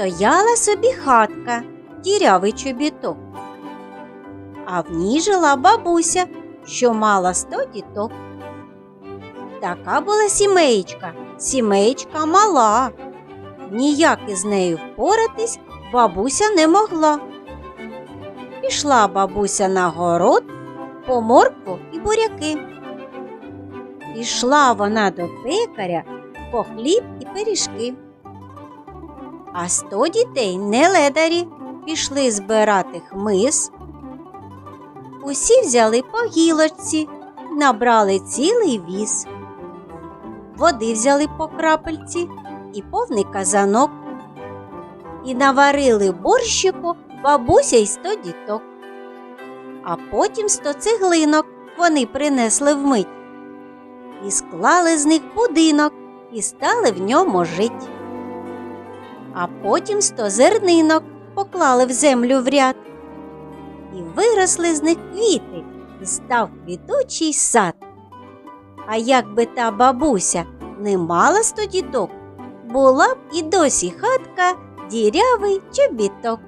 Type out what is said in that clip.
Стояла собі хатка, дірявий чобіток, а в ній жила бабуся, що мала 100 діток. Така була сімеєчка мала. Ніяк із нею впоратись бабуся не могла. Пішла бабуся на город по моркву і буряки. Пішла вона до пекаря по хліб і пиріжки. А 100 дітей неледарі пішли збирати хмиз. Усі взяли по гілочці, набрали цілий віз. Води взяли по крапельці і повний казанок. І наварили борщику бабуся й 100 діток. А потім 100 цеглинок вони принесли вмить. І склали з них будинок, і стали в ньому жить. А потім 100 зернинок поклали в землю в ряд. І виросли з них квіти, і став квітучий сад. А якби та бабуся не мала 100 діток, була б і досі хатка дірявий чобіток.